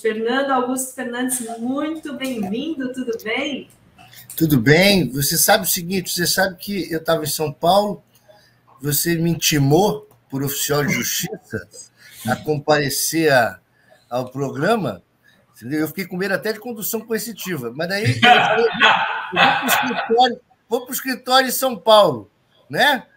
Fernando Augusto Fernandes, muito bem-vindo, tudo bem? Tudo bem. Você sabe o seguinte, você sabe que eu estava em São Paulo, você me intimou por oficial de justiça a comparecer ao programa, entendeu? Eu fiquei com medo até de condução coercitiva, mas daí eu falei, vou para o escritório em São Paulo, né?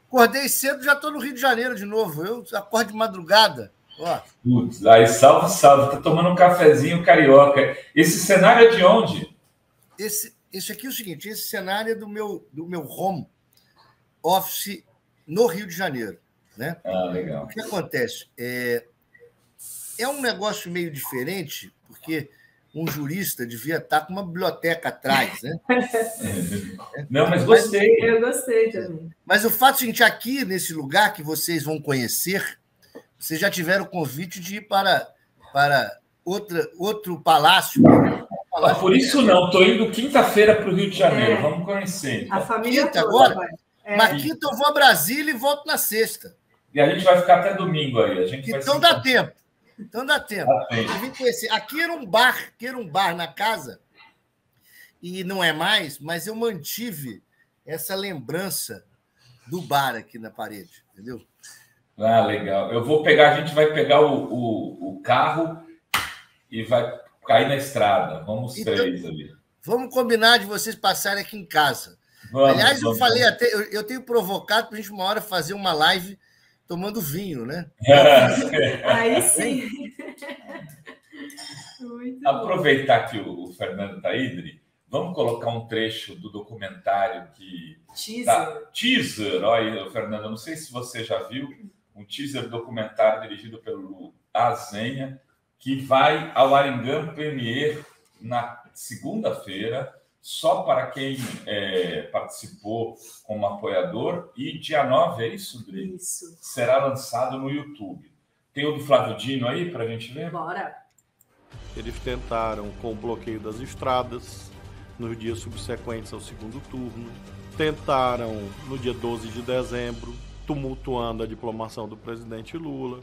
Acordei cedo, já estou no Rio de Janeiro de novo, eu acordo de madrugada. Ó. Putz, aí salve, salve, tá tomando um cafezinho carioca. Esse cenário é de onde? Esse aqui é o seguinte, esse cenário é do meu home office no Rio de Janeiro, né? Ah, legal. O que acontece? É um negócio meio diferente, porque um jurista devia estar com uma biblioteca atrás, né? Não, mas gostei. Eu gostei também. Mas o fato é o seguinte, aqui nesse lugar que vocês vão conhecer, vocês já tiveram o convite de ir para outro palácio. Por isso não, estou indo quinta-feira para o Rio de Janeiro, vamos conhecer. A família quinta toda agora? vai. Na quinta eu vou a Brasília e volto na sexta. E a gente vai ficar até domingo aí. Então dá tempo. Então dá tempo. Eu vim conhecer. Aqui era um bar na casa, e não é mais, mas eu mantive essa lembrança do bar aqui na parede, entendeu? Ah, legal. A gente vai pegar o carro e vai cair na estrada. Vamos então, três ali. Vamos combinar de vocês passarem aqui em casa. Aliás, eu falei até, eu tenho provocado para a gente uma hora fazer uma live tomando vinho, né? Aí sim. Aproveitar que o Fernando está aí, vamos colocar um trecho do documentário que... Teaser. Olha, Fernando, não sei se você já viu, um teaser documentário dirigido pelo Azenha, que vai ao Aringam Premier na segunda-feira, só para quem participou como apoiador, e dia 9, é isso, Dri? Isso. Será lançado no YouTube. Tem o do Flávio Dino aí para a gente ver? Bora! Eles tentaram com o bloqueio das estradas nos dias subsequentes ao segundo turno, tentaram no dia 12 de dezembro, tumultuando a diplomação do presidente Lula,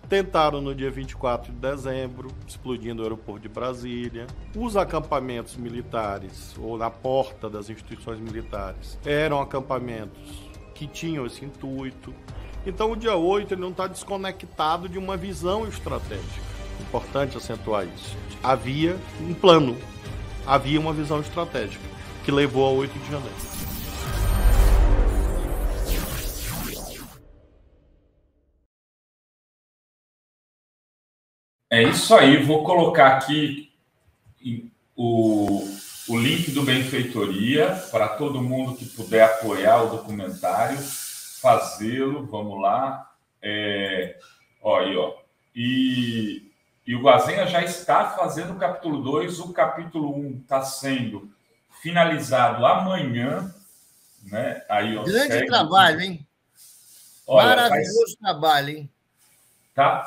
tentaram no dia 24 de dezembro, explodindo o aeroporto de Brasília. Os acampamentos militares, ou na porta das instituições militares, eram acampamentos que tinham esse intuito. Então o dia 8 ele não está desconectado de uma visão estratégica. Importante acentuar isso. Havia um plano, havia uma visão estratégica que levou ao 8 de janeiro. É isso aí, vou colocar aqui o link do Benfeitoria para todo mundo que puder apoiar o documentário, fazê-lo, vamos lá. E o Azenha já está fazendo o capítulo 2, o capítulo 1 está sendo finalizado amanhã, né? Aí, grande trabalho, hein? Olha, maravilhoso trabalho, hein? Tá?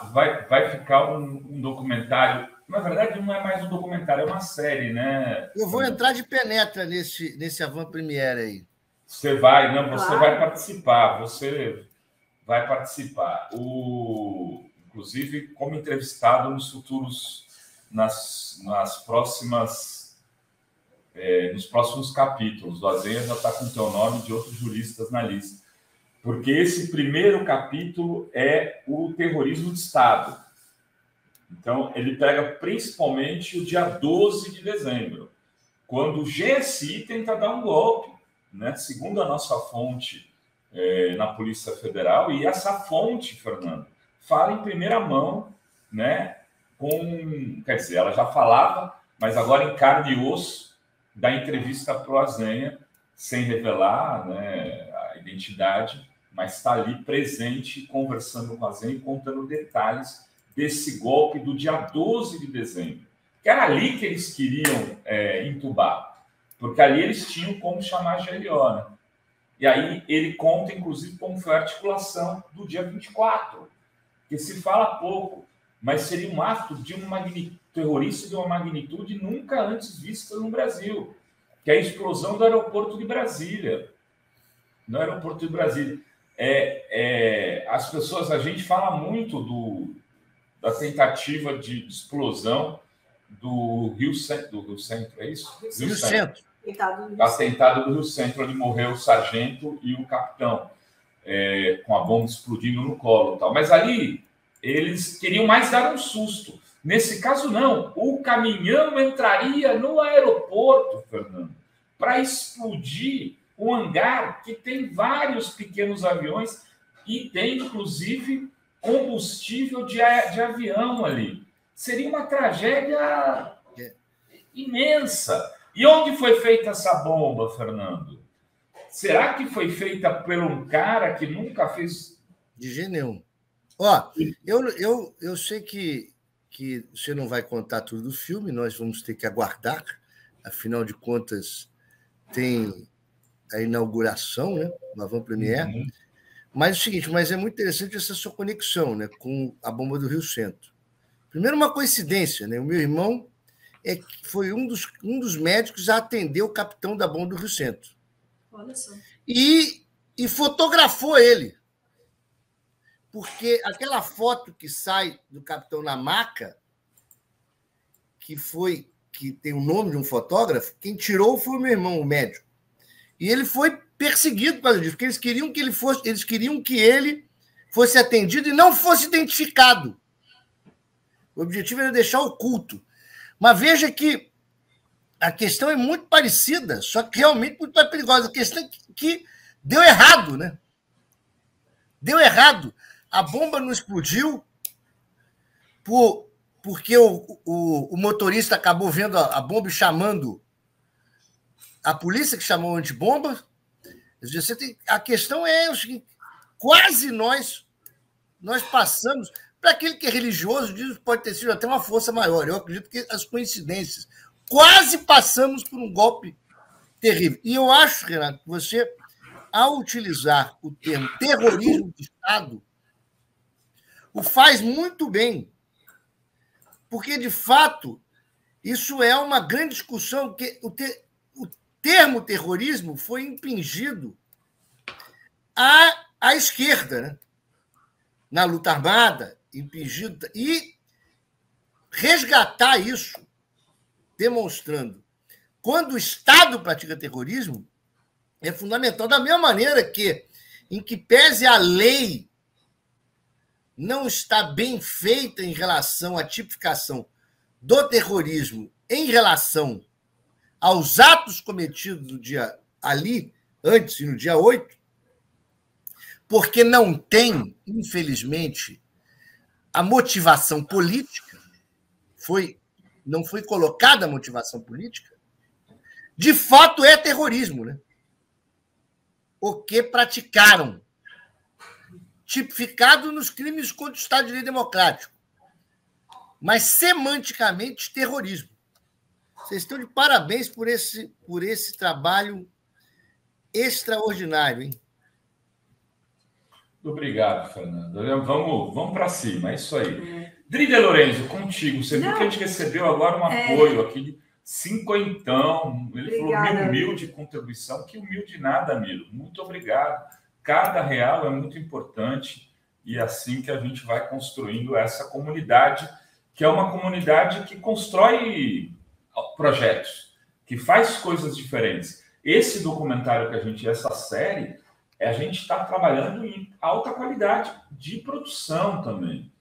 Vai ficar um documentário. Na verdade, não é mais um documentário, é uma série, né? Eu vou entrar de penetra nesse Avant Premiere aí. Você vai participar. Você vai participar. Inclusive, como entrevistado nos futuros, nos próximos capítulos. O Azenha já está com o teu nome de outros juristas na lista. Porque esse primeiro capítulo é o terrorismo de Estado. Então, ele pega principalmente o dia 12 de dezembro, quando o GSI tenta dar um golpe, né? Segundo a nossa fonte na Polícia Federal, e essa fonte, Fernando, fala em primeira mão, né? Quer dizer, ela já falava, mas agora em carne e osso, da entrevista para o Azenha, sem revelar, né, a identidade, mas está ali presente, conversando com o Azenha e contando detalhes desse golpe do dia 12 de dezembro. Que era ali que eles queriam entubar, porque ali eles tinham como chamar a GLO, né? E aí ele conta, inclusive, como foi a articulação do dia 24, que se fala pouco, mas seria um ato de terrorista de uma magnitude nunca antes vista no Brasil, que é a explosão do aeroporto de Brasília. No aeroporto de Brasília. As pessoas, a gente fala muito da tentativa de explosão do Rio Centro, é isso? Rio Centro. Atentado do Rio Centro, onde morreu o sargento e o capitão, com a bomba explodindo no colo e tal. Mas ali eles queriam mais dar um susto. Nesse caso, não. O caminhão entraria no aeroporto, Fernando, para explodir o hangar que tem vários pequenos aviões e tem, inclusive, combustível de avião ali. Seria uma tragédia imensa. E onde foi feita essa bomba, Fernando? Será que foi feita por um cara que nunca fez... De jeito nenhum. Ó, eu sei que você não vai contar tudo do filme, nós vamos ter que aguardar, afinal de contas, tem a inauguração, né? Uma avant-première. Uhum. Mas é o seguinte, mas é muito interessante essa sua conexão, né, com a bomba do Rio Centro. Primeiro, uma coincidência, né? O meu irmão foi um dos médicos a atender o capitão da bomba do Rio Centro. Olha só. E fotografou ele. Porque aquela foto que sai do capitão na maca, que tem o nome de um fotógrafo, quem tirou foi o meu irmão, o médico. E ele foi perseguido por causa disso, porque eles queriam que ele fosse atendido e não fosse identificado. O objetivo era deixar oculto. Mas veja que a questão é muito parecida, só que realmente muito mais perigosa. A questão é que deu errado, né? Deu errado. A bomba não explodiu porque o motorista acabou vendo a bomba e chamando a polícia, que chamou a antibomba. A questão é o seguinte: quase nós passamos. Para aquele que é religioso, diz que pode ter sido até uma força maior. Eu acredito que as coincidências. Quase passamos por um golpe terrível. E eu acho, Renato, que você, ao utilizar o termo terrorismo de Estado, o faz muito bem. Porque, de fato, isso é uma grande discussão, que o termo terrorismo foi impingido à esquerda, né? Na luta armada, impingido, e resgatar isso, demonstrando quando o Estado pratica terrorismo, é fundamental, da mesma maneira que, em que pese a lei não está bem feita em relação à tipificação do terrorismo em relação aos atos cometidos no dia ali, antes e no dia 8, porque não tem, infelizmente, a motivação política, não foi colocada a motivação política, de fato é terrorismo, né? O que praticaram, tipificado nos crimes contra o Estado de Direito Democrático, mas semanticamente terrorismo. Vocês estão de parabéns por esse trabalho extraordinário, hein? Obrigado, Fernando. Vamos para cima, é isso aí. Dri de Lorenzo, contigo. Você viu que a gente recebeu agora um apoio aqui de cinquentão. Ele Obrigada, falou humilde contribuição. Que humilde nada, Miro. Muito obrigado. Cada real é muito importante e é assim que a gente vai construindo essa comunidade, que é uma comunidade que constrói projetos, que faz coisas diferentes. Esse documentário essa série, a gente está trabalhando em alta qualidade de produção também.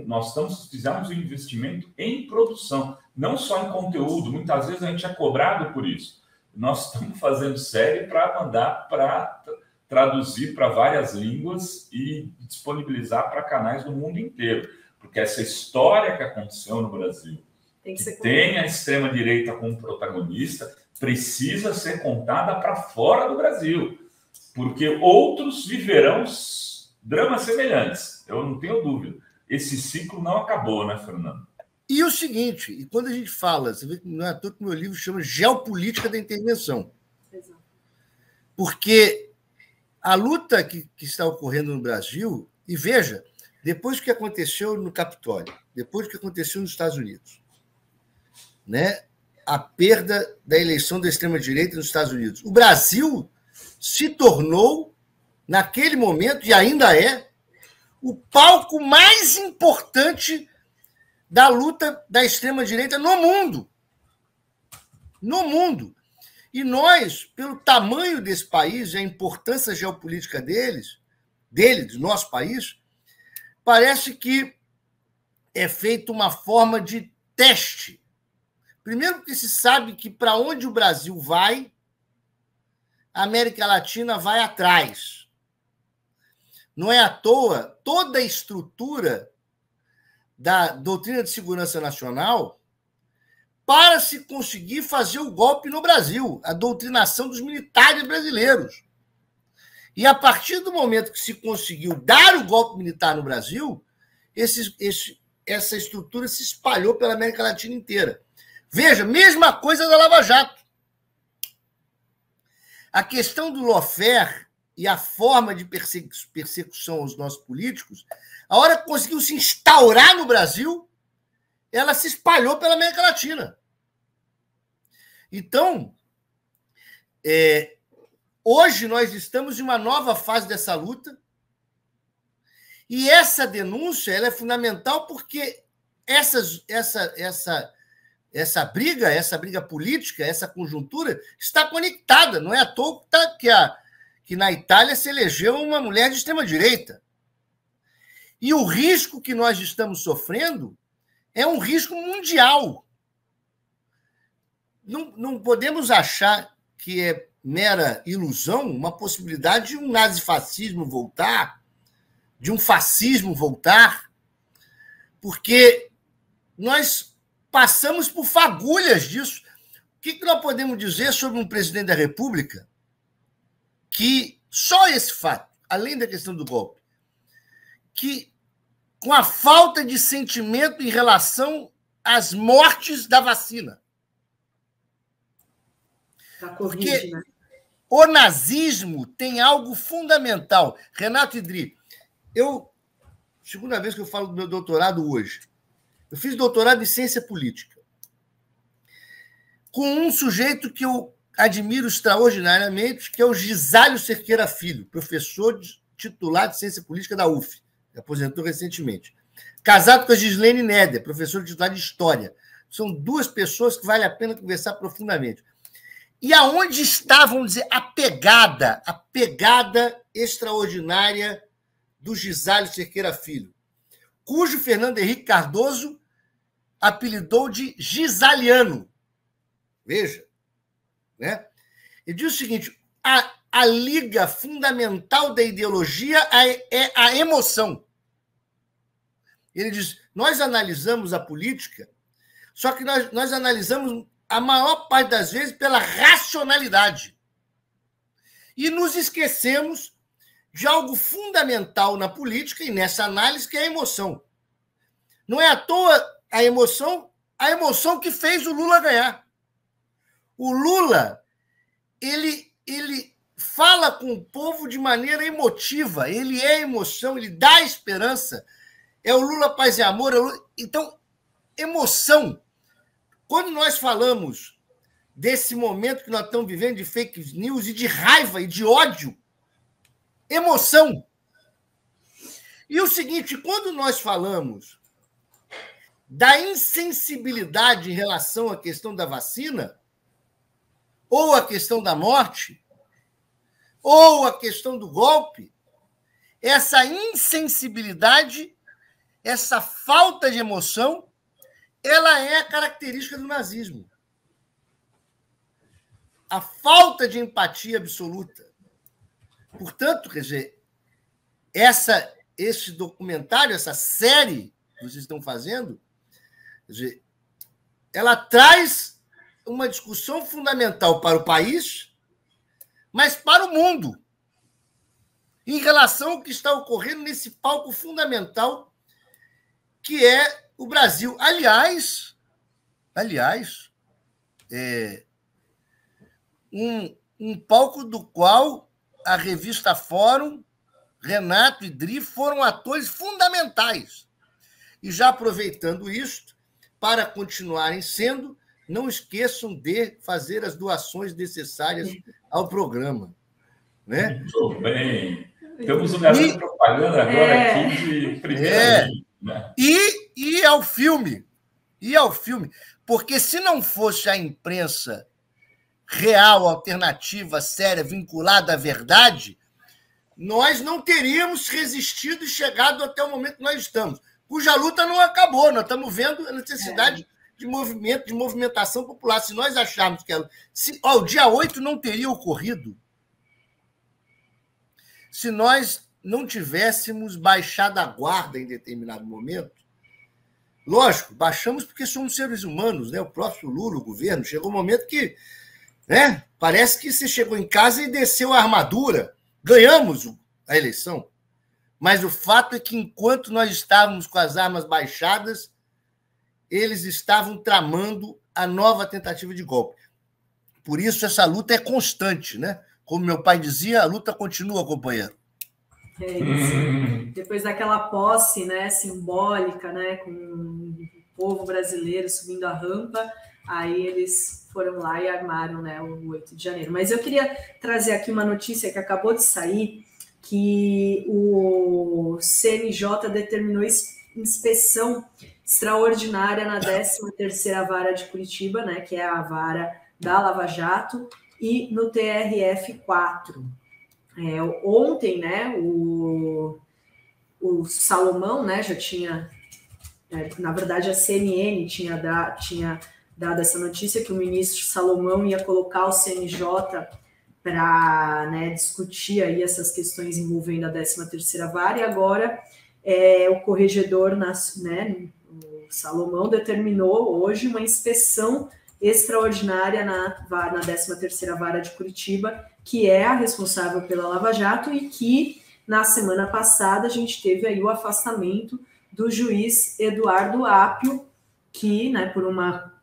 Nós fizemos um investimento em produção, não só em conteúdo. Muitas vezes a gente é cobrado por isso. Nós estamos fazendo série para mandar para traduzir para várias línguas e disponibilizar para canais do mundo inteiro. Porque essa história que aconteceu no Brasil, tem a extrema-direita como protagonista, precisa ser contada para fora do Brasil. Porque outros viverão dramas semelhantes. Eu não tenho dúvida. Esse ciclo não acabou, né, Fernando? E o seguinte, e quando a gente fala, você vê que não é à toa que o meu livro chama Geopolítica da Intervenção. Exato. Porque a luta que está ocorrendo no Brasil, e veja, depois do que aconteceu no Capitólio, depois do que aconteceu nos Estados Unidos, né, a perda da eleição da extrema-direita nos Estados Unidos, o Brasil se tornou, naquele momento, e ainda é, o palco mais importante da luta da extrema-direita no mundo. No mundo. E nós, pelo tamanho desse país e a importância geopolítica do nosso país, parece que é feita uma forma de teste. Primeiro porque se sabe que para onde o Brasil vai, a América Latina vai atrás. Não é à toa, toda a estrutura da doutrina de segurança nacional para se conseguir fazer o golpe no Brasil, a doutrinação dos militares brasileiros. E a partir do momento que se conseguiu dar o golpe militar no Brasil, essa estrutura se espalhou pela América Latina inteira. Veja, mesma coisa da Lava Jato. A questão do lawfare e a forma de persecução aos nossos políticos, a hora que conseguiu se instaurar no Brasil, ela se espalhou pela América Latina. Então, hoje nós estamos em uma nova fase dessa luta e essa denúncia ela é fundamental porque essa briga política, essa conjuntura está conectada. Não é à toa que na Itália se elegeu uma mulher de extrema-direita. E o risco que nós estamos sofrendo é um risco mundial. Não podemos achar que é mera ilusão uma possibilidade de um nazifascismo voltar, de um fascismo voltar, porque nós passamos por fagulhas disso. O que nós podemos dizer sobre um presidente da República que só esse fato, além da questão do golpe, que com a falta de sentimento em relação às mortes da vacina. Porque o nazismo tem algo fundamental. Renato Idri, segunda vez que eu falo do meu doutorado hoje, eu fiz doutorado em ciência política com um sujeito que eu admiro extraordinariamente, que é o Gisálio Cerqueira Filho, professor titular de ciência política da UF, que aposentou recentemente. Casado com a Gislene Néder, professor titular de História. São duas pessoas que vale a pena conversar profundamente. E aonde está, vamos dizer, a pegada extraordinária do Gisálio Cerqueira Filho, cujo Fernando Henrique Cardoso apelidou de Gisaliano. Veja. Né? Ele diz o seguinte, a liga fundamental da ideologia é a emoção. Ele diz, nós analisamos a política, só que nós analisamos a maior parte das vezes pela racionalidade. E nos esquecemos de algo fundamental na política e nessa análise, que é a emoção. Não é à toa a emoção que fez o Lula ganhar. O Lula, ele fala com o povo de maneira emotiva, ele é emoção, ele dá esperança. É o Lula Paz e Amor. Então, emoção. Quando nós falamos desse momento que nós estamos vivendo de fake news e de raiva e de ódio, emoção. E o seguinte, quando nós falamos da insensibilidade em relação à questão da vacina, ou a questão da morte, ou a questão do golpe, essa insensibilidade, essa falta de emoção, ela é a característica do nazismo. A falta de empatia absoluta. Portanto, quer dizer, esse documentário, essa série que vocês estão fazendo, quer dizer, ela traz uma discussão fundamental para o país, mas para o mundo, em relação ao que está ocorrendo nesse palco fundamental que é o Brasil. Aliás, um palco do qual a revista Fórum, Renato e Dri foram atores fundamentais. E já aproveitando isto, para continuarem sendo, não esqueçam de fazer as doações necessárias ao programa. Né? Muito bem. Estamos no garoto propaganda agora aqui de primeira linha, né? E ao filme. E ao filme. Porque se não fosse a imprensa real, alternativa, séria, vinculada à verdade, nós não teríamos resistido e chegado até o momento que nós estamos. Cuja luta não acabou. Nós estamos vendo a necessidade de movimento, de movimentação popular. Se nós acharmos que o dia 8 não teria ocorrido se nós não tivéssemos baixado a guarda em determinado momento. Lógico, baixamos porque somos seres humanos, né? O próprio Lula, o governo, chegou um momento que, né, parece que você chegou em casa e desceu a armadura. Ganhamos a eleição. Mas o fato é que, enquanto nós estávamos com as armas baixadas, eles estavam tramando a nova tentativa de golpe. Por isso, essa luta é constante, né? Como meu pai dizia, a luta continua, companheiro. É isso. Depois daquela posse, né, simbólica, né, com o povo brasileiro subindo a rampa, aí eles foram lá e armaram, né, o 8 de janeiro. Mas eu queria trazer aqui uma notícia que acabou de sair, que o CNJ determinou inspeção extraordinária na 13ª Vara de Curitiba, né, que é a vara da Lava Jato, e no TRF4. Ontem, né, o Salomão, né, já tinha, na verdade a CNN tinha dado essa notícia que o ministro Salomão ia colocar o CNJ para, né, discutir aí essas questões envolvendo a 13ª Vara, e agora o corregedor, né, o Salomão, determinou hoje uma inspeção extraordinária na 13ª Vara de Curitiba, que é a responsável pela Lava Jato, e que, na semana passada, a gente teve aí o afastamento do juiz Eduardo Apio, que, né, por uma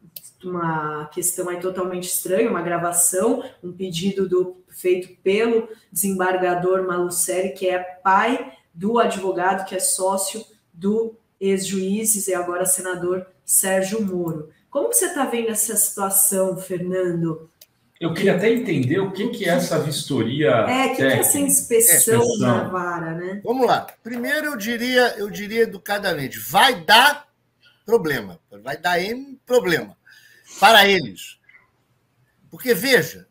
questão aí totalmente estranha, uma gravação, um pedido feito pelo desembargador Malucelli, que é pai do advogado, que é sócio do ex-juiz e agora senador Sérgio Moro. Como você está vendo essa situação, Fernando? Eu queria até entender o que é essa vistoria. O que é essa inspeção na vara, né? Vamos lá. Primeiro, eu diria educadamente, vai dar problema. Vai dar problema para eles. Porque, veja,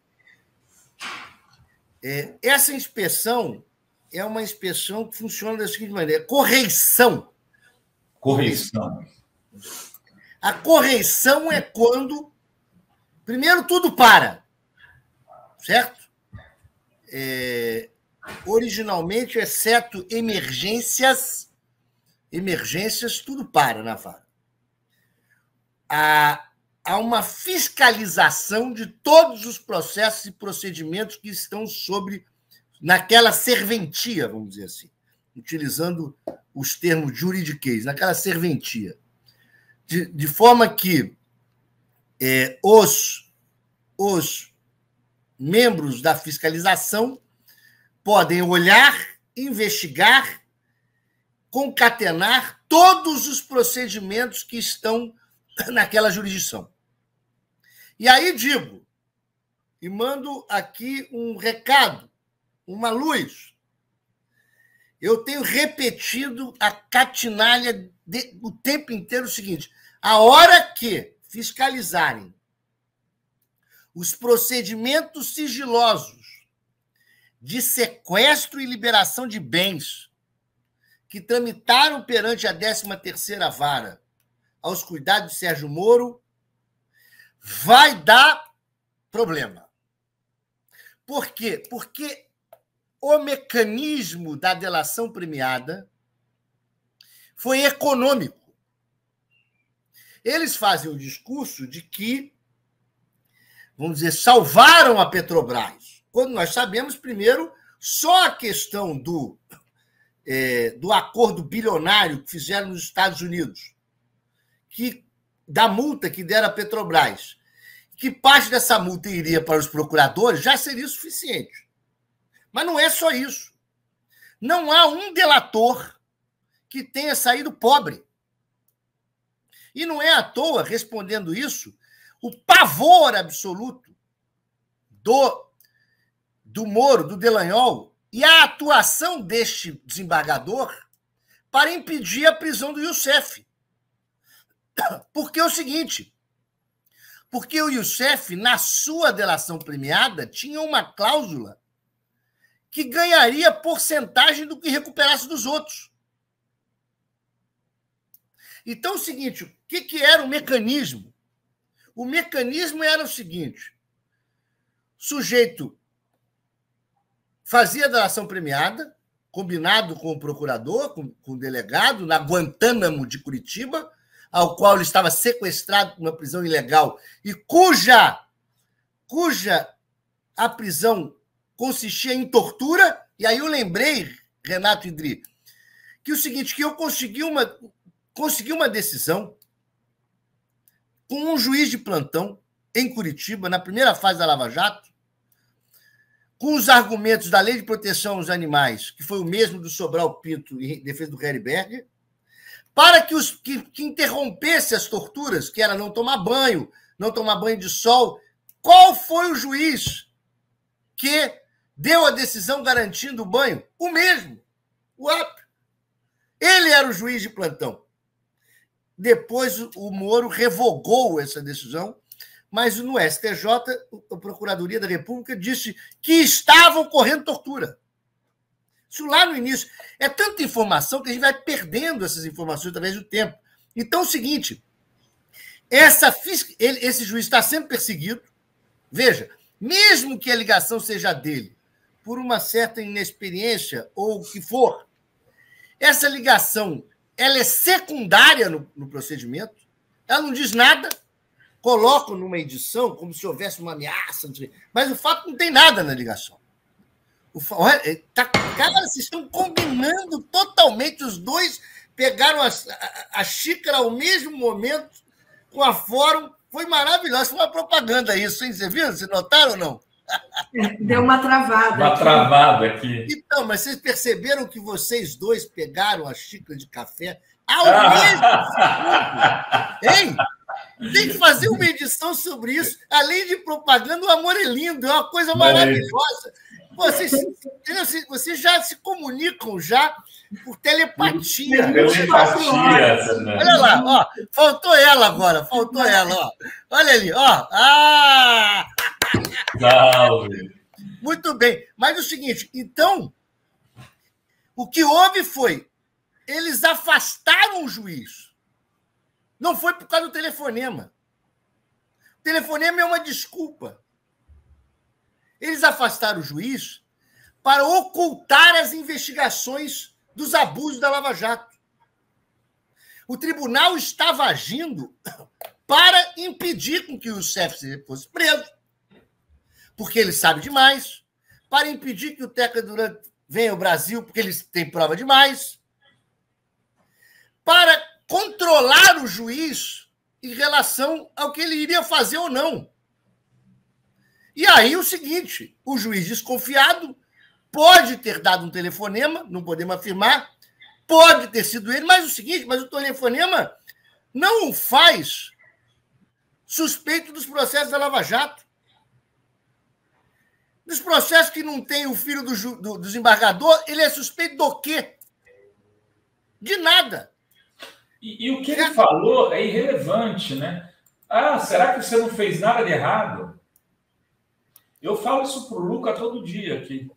essa inspeção é uma inspeção que funciona da seguinte maneira: correição. A correição é quando, primeiro, tudo para, certo? Originalmente, exceto emergências, tudo para na vara. Há uma fiscalização de todos os processos e procedimentos que estão naquela serventia, vamos dizer assim, utilizando os termos juridiquês, naquela serventia. De forma que os membros da fiscalização podem olhar, investigar, concatenar todos os procedimentos que estão naquela jurisdição. E aí digo, e mando aqui um recado, uma luz. Eu tenho repetido a catinalha o tempo inteiro o seguinte: a hora que fiscalizarem os procedimentos sigilosos de sequestro e liberação de bens que tramitaram perante a 13ª Vara aos cuidados de Sérgio Moro, vai dar problema. Por quê? Porque o mecanismo da delação premiada foi econômico. Eles fazem o discurso de que, vamos dizer, salvaram a Petrobras, quando nós sabemos, primeiro, só a questão do acordo bilionário que fizeram nos Estados Unidos, da multa que deram à Petrobras, que parte dessa multa iria para os procuradores, já seria suficiente. Mas não é só isso. Não há um delator que tenha saído pobre. E não é à toa, respondendo isso, o pavor absoluto do Moro, do Dallagnol, e a atuação deste desembargador para impedir a prisão do Youssef. Porque é o seguinte, porque o Youssef, na sua delação premiada, tinha uma cláusula que ganharia porcentagem do que recuperasse dos outros. Então, é o seguinte, o que era o mecanismo? O mecanismo era o seguinte, o sujeito fazia a delação premiada, combinado com o procurador, com o delegado, na Guantánamo de Curitiba, ao qual ele estava sequestrado por uma prisão ilegal e cuja a prisão consistia em tortura. E aí eu lembrei, Renato Idri, que o seguinte, que eu consegui uma decisão com um juiz de plantão em Curitiba, na primeira fase da Lava Jato, com os argumentos da Lei de Proteção aos Animais, que foi o mesmo do Sobral Pinto em defesa do Heriberger, para que interrompesse as torturas, que era não tomar banho de sol. Qual foi o juiz que deu a decisão garantindo o banho? O mesmo, o Apio. Ele era o juiz de plantão. Depois o Moro revogou essa decisão, mas no STJ, a Procuradoria da República disse que estavam correndo tortura. Isso lá no início. É tanta informação que a gente vai perdendo essas informações através do tempo. Então, é o seguinte, esse juiz está sendo perseguido. Veja, mesmo que a ligação seja dele, por uma certa inexperiência ou o que for, essa ligação ela é secundária no procedimento, ela não diz nada, colocam numa edição como se houvesse uma ameaça, mas o fato não tem nada na ligação. Cara, vocês estão combinando totalmente, os dois pegaram a xícara ao mesmo momento com a Fórum, foi maravilhoso, foi uma propaganda isso, hein? Você viu? Vocês notaram ou não? Deu uma travada. Uma travada aqui. Então, mas vocês perceberam que vocês dois pegaram a xícara de café ao mesmo tempo? Hein? Tem que fazer uma edição sobre isso. Além de propaganda, o amor é lindo, é uma coisa maravilhosa. Vocês já se comunicam já por telepatia. Olha lá, ó, faltou ela agora, ó. Olha ali, ó. Muito bem. Mas é o seguinte, então, o que houve foi, eles afastaram o juiz. Não foi por causa do telefonema. O telefonema é uma desculpa. Eles afastaram o juiz para ocultar as investigações dos abusos da Lava Jato. O tribunal estava agindo para impedir com que o Youssef fosse preso, porque ele sabe demais, para impedir que o Teca Duran venha ao Brasil, porque eles têm prova demais, para controlar o juiz em relação ao que ele iria fazer ou não. E aí o seguinte, o juiz desconfiado pode ter dado um telefonema, não podemos afirmar, pode ter sido ele, mas o telefonema não o faz suspeito dos processos da Lava Jato. Nos processos que não tem o filho do desembargador, ele é suspeito do quê? De nada. E o que ele falou é irrelevante, né? Será que você não fez nada de errado? Eu falo isso para o Luca todo dia aqui.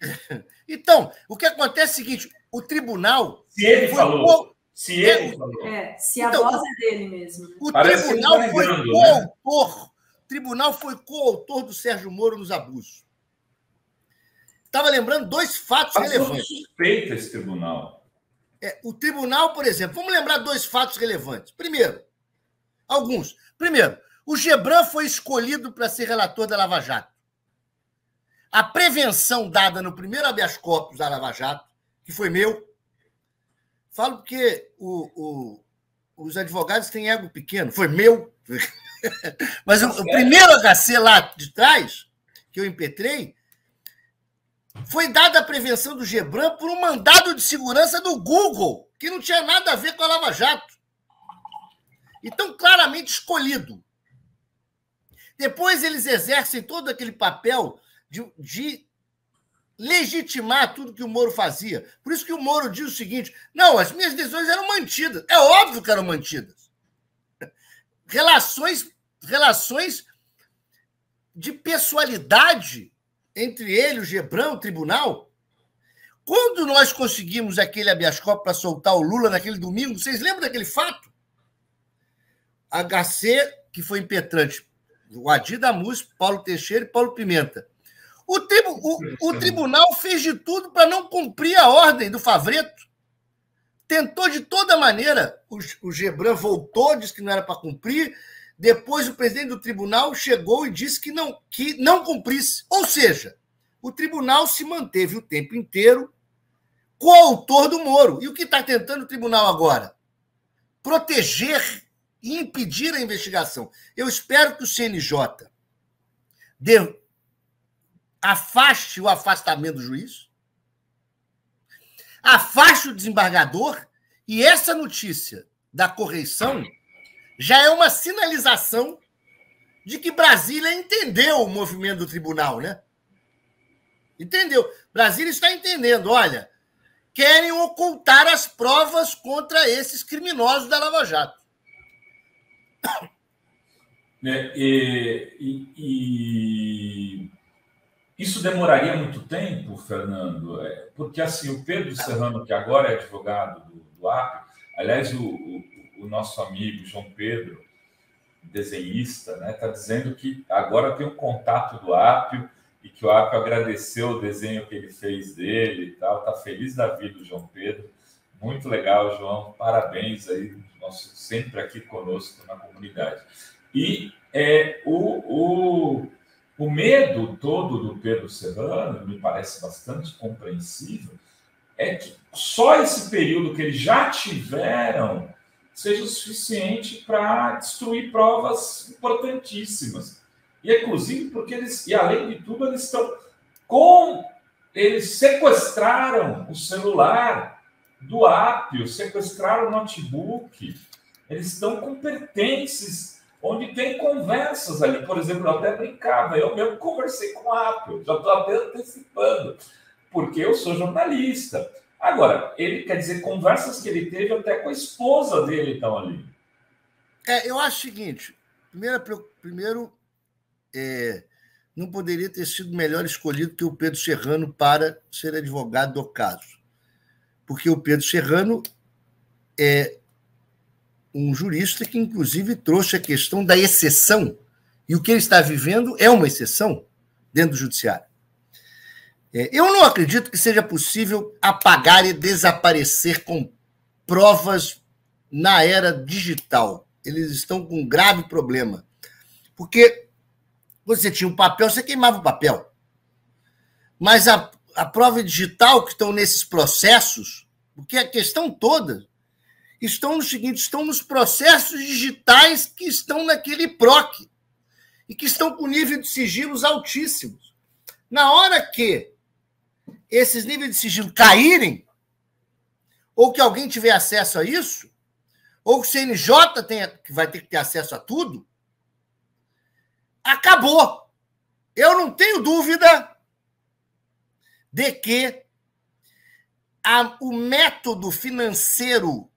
Então, o que acontece é o seguinte, o tribunal... Se ele falou. Se a voz é dele mesmo. Né? O tribunal foi coautor. O tribunal foi coautor do Sérgio Moro nos abusos. Estava lembrando dois fatos relevantes. Suspeita esse tribunal. O tribunal, por exemplo, vamos lembrar dois fatos relevantes. Primeiro, o Gebran foi escolhido para ser relator da Lava Jato. A prevenção dada no primeiro habeas corpus da Lava Jato, que foi meu, falo porque os advogados têm ego pequeno, foi meu, mas o primeiro HC lá de trás, que eu impetrei, foi dada a prevenção do Gebran por um mandado de segurança do Google, que não tinha nada a ver com a Lava Jato. Então, claramente escolhido. Depois eles exercem todo aquele papel de legitimar tudo que o Moro fazia. Por isso que o Moro diz o seguinte: não, as minhas decisões eram mantidas. É óbvio que eram mantidas. Relações de pessoalidade entre ele, o Gebran, o tribunal. Quando nós conseguimos aquele habeas corpus para soltar o Lula naquele domingo, vocês lembram daquele fato? HC, que foi impetrante, o Adi Damus, Paulo Teixeira e Paulo Pimenta. O tribunal fez de tudo para não cumprir a ordem do Favreto. Tentou de toda maneira. O Gebran voltou, disse que não era para cumprir. Depois o presidente do tribunal chegou e disse que não cumprisse. Ou seja, o tribunal se manteve o tempo inteiro coautor do Moro. E o que está tentando o tribunal agora? Proteger e impedir a investigação. Eu espero que o CNJ afaste o afastamento do juiz, afaste o desembargador, e essa notícia da correição já é uma sinalização de que Brasília entendeu o movimento do tribunal, né? Entendeu? Brasília está entendendo, olha, querem ocultar as provas contra esses criminosos da Lava Jato. Isso demoraria muito tempo, Fernando, porque assim, o Pedro Serrano, que agora é advogado do AP, aliás, o nosso amigo João Pedro, desenhista, né, está dizendo que agora tem um contato do Apio e que o Apio agradeceu o desenho que ele fez dele e tal, está feliz da vida o João Pedro. Muito legal, João, parabéns aí, sempre aqui conosco na comunidade. E o medo todo do Pedro Serrano, me parece bastante compreensível, é que só esse período que eles já tiveram seja o suficiente para destruir provas importantíssimas. E, inclusive, porque além de tudo, eles sequestraram o celular do Apio, sequestraram o notebook, eles estão com pertences onde tem conversas ali. Por exemplo, eu até brincava, eu mesmo conversei com o Apio, já estou até antecipando, porque eu sou jornalista. Agora, ele quer dizer, conversas que ele teve até com a esposa dele estão ali. Eu acho o seguinte, primeiro não poderia ter sido melhor escolhido que o Pedro Serrano para ser advogado do caso. Porque o Pedro Serrano é um jurista que, inclusive, trouxe a questão da exceção. E o que ele está vivendo é uma exceção dentro do judiciário. Eu não acredito que seja possível apagar e desaparecer com provas na era digital. Eles estão com um grave problema. Porque você tinha um papel, você queimava o papel. Mas a prova digital que estão nesses processos, porque a questão toda estão no seguinte, estão nos processos digitais que estão naquele PROC e que estão com nível de sigilos altíssimos. Na hora que esses níveis de sigilo caírem, ou que alguém tiver acesso a isso, ou que o CNJ que vai ter que ter acesso a tudo, acabou. Eu não tenho dúvida de que o método financeiro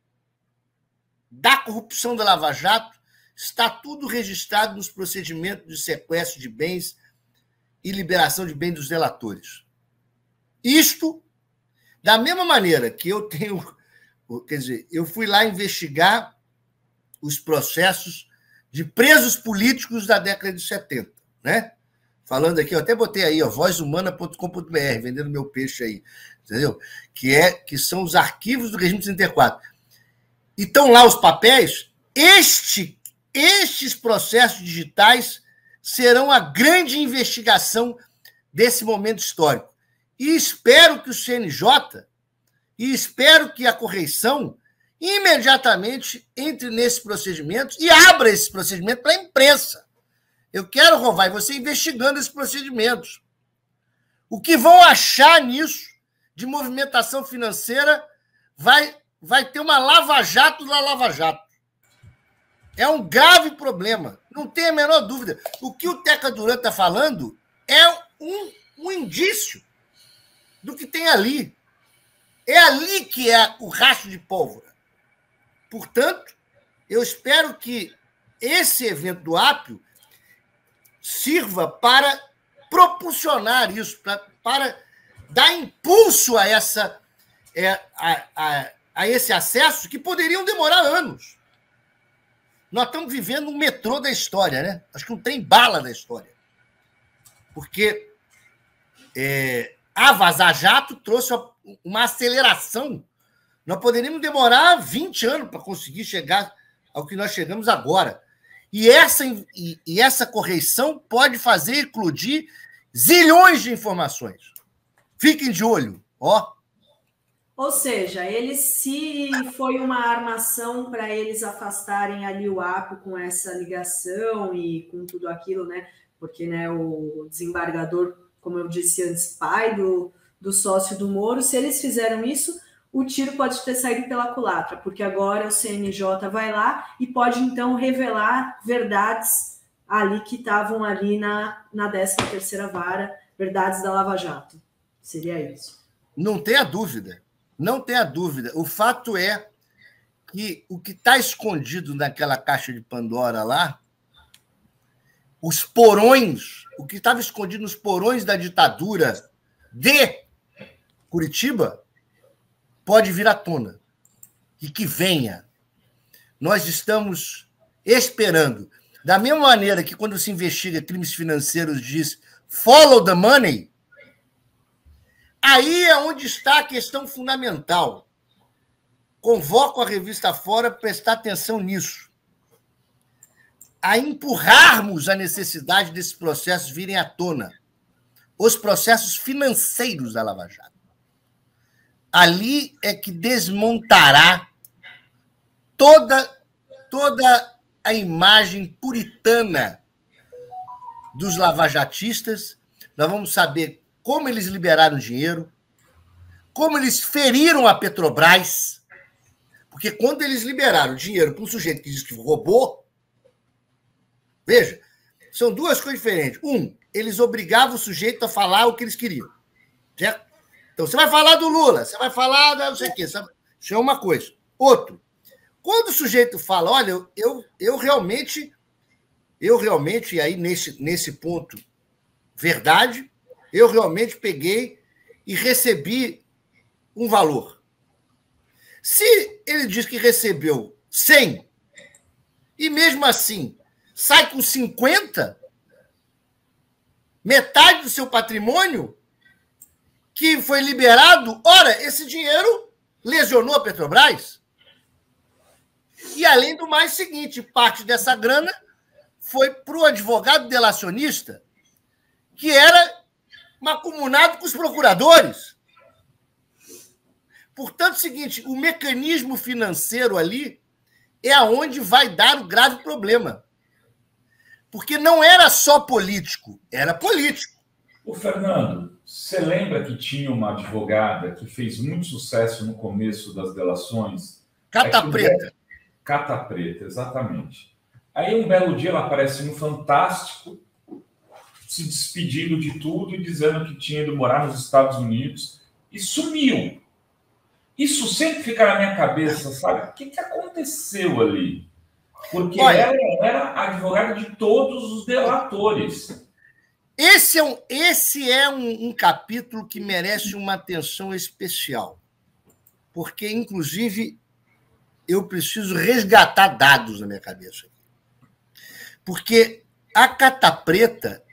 da corrupção da Lava Jato está tudo registrado nos procedimentos de sequestro de bens e liberação de bens dos delatores. Isto, da mesma maneira que eu tenho... Quer dizer, eu fui lá investigar os processos de presos políticos da década de 70, né? Falando aqui, eu até botei aí, vozhumana.com.br, vendendo meu peixe aí, entendeu? Que são os arquivos do regime de 64. E estão lá os papéis. Estes processos digitais serão a grande investigação desse momento histórico. E espero que o CNJ e espero que a correição imediatamente entre nesses procedimentos e abra esse procedimento para a imprensa. Eu quero, Rovai, você investigando esses procedimentos. O que vão achar nisso de movimentação financeira vai ter uma lava-jato da lava-jato. É um grave problema, não tem a menor dúvida. O que o Teca Duran está falando é um indício do que tem ali. É ali que é o rastro de pólvora. Portanto, eu espero que esse evento do Apio sirva para propulsionar isso, para dar impulso a esse acesso que poderiam demorar anos. Nós estamos vivendo um metrô da história, né? Acho que um trem-bala da história. Porque a Vaza Jato trouxe uma aceleração. Nós poderíamos demorar 20 anos para conseguir chegar ao que nós chegamos agora. E essa correção pode fazer eclodir zilhões de informações. Fiquem de olho, ó. Ou seja, se foi uma armação para eles afastarem ali o Apio com essa ligação e com tudo aquilo, né? Porque, né, o desembargador, como eu disse antes, pai do sócio do Moro, se eles fizeram isso, o tiro pode ter saído pela culatra, porque agora o CNJ vai lá e pode, então, revelar verdades ali que estavam ali na 13ª vara, verdades da Lava Jato. Seria isso. Não tenha dúvida. Não tenha dúvida. O fato é que o que está escondido naquela caixa de Pandora lá, os porões, o que estava escondido nos porões da ditadura de Curitiba, pode vir à tona. E que venha. Nós estamos esperando. Da mesma maneira que quando se investiga crimes financeiros diz follow the money, aí é onde está a questão fundamental. Convoco a revista Fora para prestar atenção nisso. A empurrarmos a necessidade desses processos virem à tona. Os processos financeiros da Lava Jato. Ali é que desmontará toda a imagem puritana dos lavajatistas. Nós vamos saber como eles liberaram dinheiro, como eles feriram a Petrobras, porque quando eles liberaram dinheiro para um sujeito que diz que roubou, veja, são duas coisas diferentes. Eles obrigavam o sujeito a falar o que eles queriam, certo? Então, você vai falar do Lula, você vai falar da não sei o quê, sabe? Isso é uma coisa. Outro, quando o sujeito fala, olha, eu realmente, e aí nesse ponto, verdade, eu realmente peguei e recebi um valor. Se ele diz que recebeu 100 e mesmo assim sai com 50, metade do seu patrimônio que foi liberado, ora, esse dinheiro lesionou a Petrobras. E, além do mais, seguinte, parte dessa grana foi para o advogado delacionista, que era mancomunado com os procuradores. Portanto, é o seguinte, o mecanismo financeiro ali é aonde vai dar o grave problema. Porque não era só político, era político. Ô, Fernando, você lembra que tinha uma advogada que fez muito sucesso no começo das delações? Cata Preta. Cata Preta, exatamente. Aí, um belo dia, ela aparece no Fantástico, se despedindo de tudo e dizendo que tinha ido morar nos Estados Unidos e sumiu. Isso sempre fica na minha cabeça, sabe? O que aconteceu ali? Porque ela era advogada de todos os delatores. Esse é um capítulo que merece uma atenção especial, porque, inclusive, eu preciso resgatar dados na minha cabeça. Porque a Cata Preta,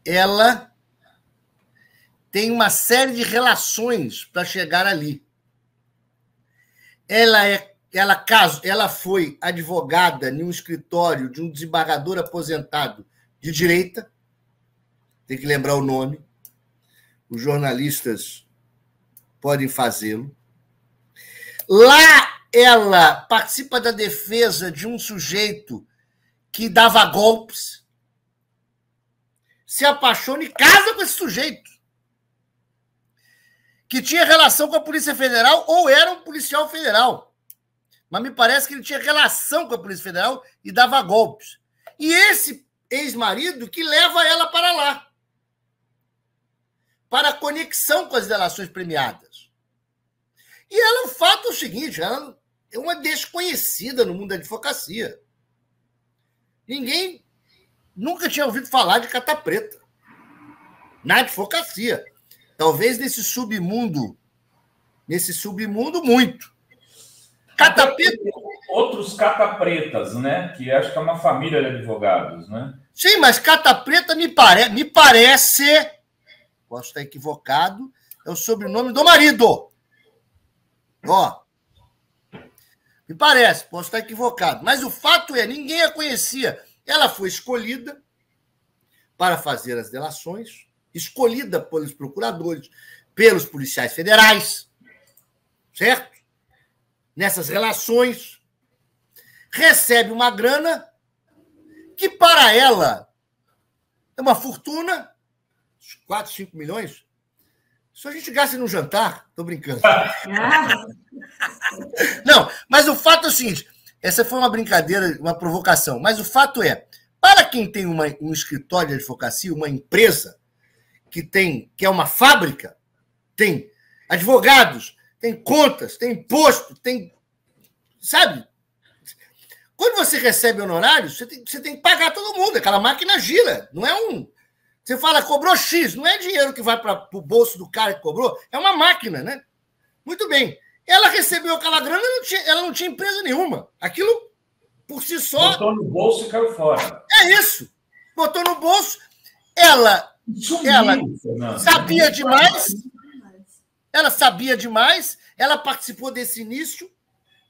ela tem uma série de relações para chegar ali. Ela foi advogada em um escritório de um desembargador aposentado de direita, tem que lembrar o nome, os jornalistas podem fazê-lo. Lá ela participa da defesa de um sujeito que dava golpes, se apaixona e casa com esse sujeito, que tinha relação com a Polícia Federal ou era um policial federal. Mas me parece que ele tinha relação com a Polícia Federal e dava golpes. E esse ex-marido que leva ela para lá. para a conexão com as delações premiadas. E ela, o fato é o seguinte, ela é uma desconhecida no mundo da advocacia. Ninguém nunca tinha ouvido falar de Carta Preta na advocacia. Talvez nesse submundo, muito. Carta Preta... Outros Cata-Pretas, né? Que acho que é uma família de advogados, né? Sim, mas Carta Preta me parece, posso estar equivocado, é o sobrenome do marido. Ó, me parece, posso estar equivocado. Mas o fato é, ninguém a conhecia. Ela foi escolhida para fazer as delações, escolhida pelos procuradores, pelos policiais federais, certo? Nessas relações, recebe uma grana que, para ela, é uma fortuna, 4, 5 milhões. Isso a gente gasta num jantar, estou brincando. Não, mas o fato é o seguinte, essa foi uma brincadeira, uma provocação, mas o fato é, para quem tem um escritório de advocacia, uma empresa que é uma fábrica, tem advogados, tem contas, tem imposto, tem... Sabe? Quando você recebe honorários, você tem que pagar todo mundo, aquela máquina gira, não é um... Você fala, cobrou X, não é dinheiro que vai para o bolso do cara que cobrou, é uma máquina, né? Muito bem. Ela recebeu aquela grana, ela não tinha empresa nenhuma. Aquilo, por si só... Botou no bolso e caiu fora. É isso. Botou no bolso, ela sabia demais, ela participou desse início,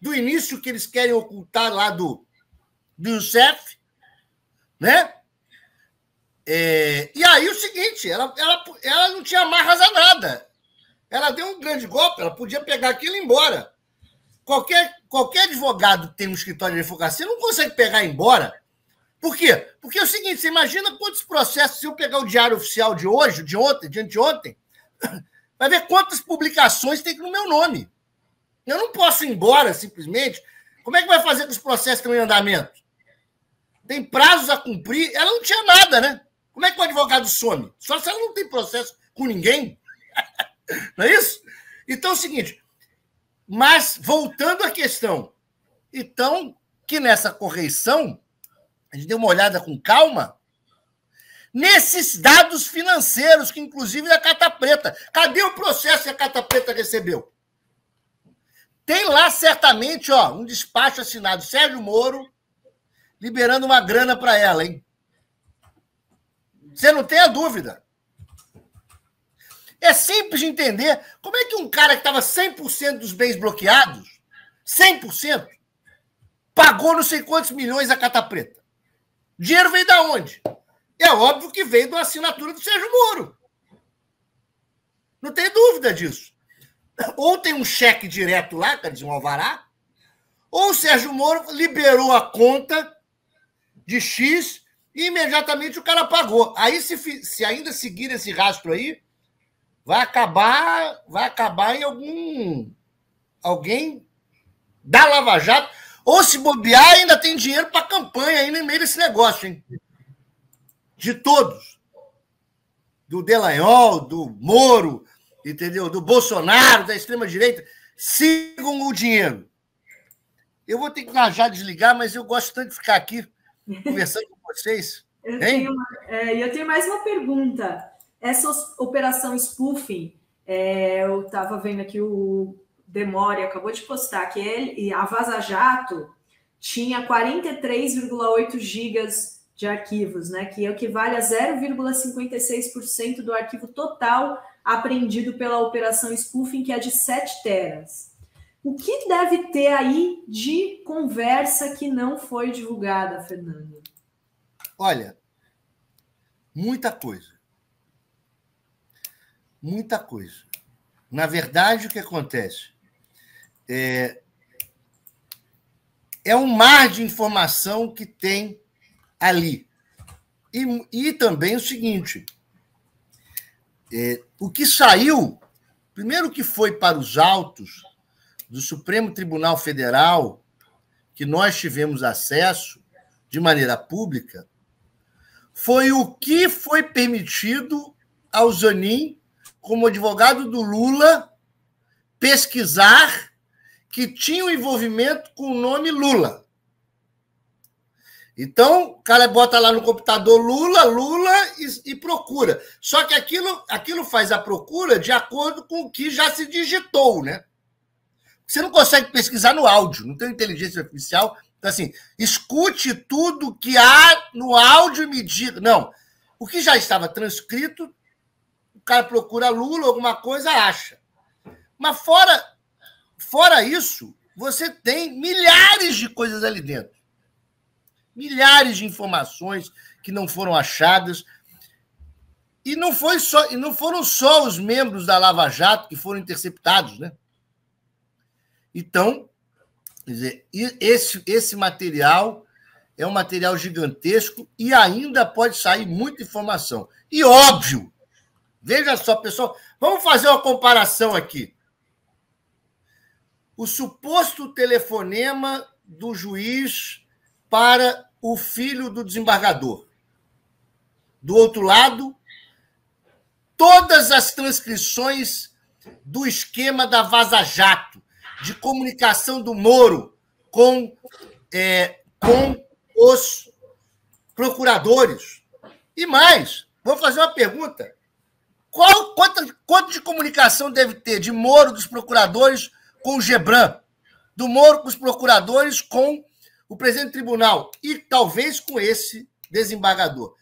do início que eles querem ocultar lá do Youssef, né? E aí o seguinte, ela não tinha amarras a nada. Ela deu um grande golpe, ela podia pegar aquilo e ir embora. Qualquer advogado que tem um escritório de advocacia não consegue pegar e ir embora. Por quê? Porque é o seguinte, você imagina quantos processos, se eu pegar o diário oficial de hoje, de ontem, de anteontem, vai ver quantas publicações tem no meu nome. Eu não posso ir embora, simplesmente. Como é que vai fazer com os processos que estão em andamento? Tem prazos a cumprir. Ela não tinha nada, né? Como é que o advogado some? Só se ela não tem processo com ninguém. Não é isso? Então é o seguinte. Mas, voltando à questão. Então, que nessa correição, a gente deu uma olhada com calma, nesses dados financeiros, que inclusive é a Carta Preta. Cadê o processo que a Carta Preta recebeu? Tem lá, certamente, um despacho assinado Sérgio Moro, liberando uma grana para ela, hein? Você não tem a dúvida. É simples de entender como é que um cara que estava 100% dos bens bloqueados, 100%, pagou não sei quantos milhões a Carta Preta. O dinheiro veio da onde? É óbvio que veio da assinatura do Sérgio Moro. Não tem dúvida disso. Ou tem um cheque direto lá, quer dizer, um alvará, ou o Sérgio Moro liberou a conta de X e imediatamente o cara pagou. Aí, se ainda seguir esse rastro aí, vai acabar em alguém da Lava Jato, ou se bobear, ainda tem dinheiro para campanha aí no meio desse negócio, hein? De todos. Do Dallagnol, do Moro, entendeu? Do Bolsonaro, da extrema-direita, sigam o dinheiro. Eu vou ter que já desligar, mas eu gosto tanto de ficar aqui conversando com vocês. Eu tenho mais uma pergunta. Essa operação spoofing, eu estava vendo aqui o Demore acabou de postar que a Vaza Jato tinha 43,8 gigas de arquivos, né, que equivale a 0,56% do arquivo total apreendido pela operação spoofing, que é de 7 teras. O que deve ter aí de conversa que não foi divulgada, Fernando? Olha, muita coisa. Muita coisa. Na verdade, o que acontece? É um mar de informação que tem ali. E também o seguinte, o que saiu, primeiro que foi para os autos do Supremo Tribunal Federal, que nós tivemos acesso de maneira pública, foi o que foi permitido ao Zanin como advogado do Lula, pesquisar que tinha um envolvimento com o nome Lula. Então, o cara bota lá no computador Lula e procura. Só que aquilo faz a procura de acordo com o que já se digitou, né? Você não consegue pesquisar no áudio, não tem inteligência artificial. Então, assim, escute tudo que há no áudio e me diga. Não. O que já estava transcrito, o cara procura Lula, alguma coisa, acha. Mas fora isso, você tem milhares de coisas ali dentro. Milhares de informações que não foram achadas. E não foram só os membros da Lava Jato que foram interceptados, né? Então, quer dizer, esse material é um material gigantesco e ainda pode sair muita informação. E óbvio, veja só, pessoal, vamos fazer uma comparação aqui. O suposto telefonema do juiz para o filho do desembargador. Do outro lado, todas as transcrições do esquema da Vaza Jato, de comunicação do Moro com os procuradores. E mais, vou fazer uma pergunta. Quanto de comunicação deve ter de Moro dos procuradores com o Gebran, do Moro com os procuradores com o presidente do tribunal e talvez com esse desembargador?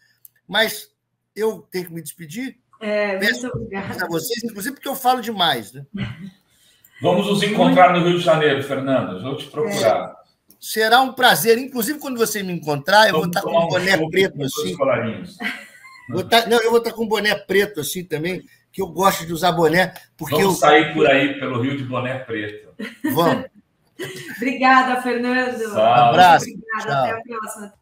Mas eu tenho que me despedir. Muito obrigada. A vocês, inclusive porque eu falo demais, né? Vamos nos encontrar no Rio de Janeiro, Fernando. Vou te procurar. Será um prazer. Inclusive, quando você me encontrar, eu vou estar com um boné preto assim. Eu vou estar com um boné preto assim também, que eu gosto de usar boné. Vamos sair por aí pelo Rio de boné preto. Vamos. Obrigada, Fernando. Um abraço. Obrigada. Tchau. Até a próxima.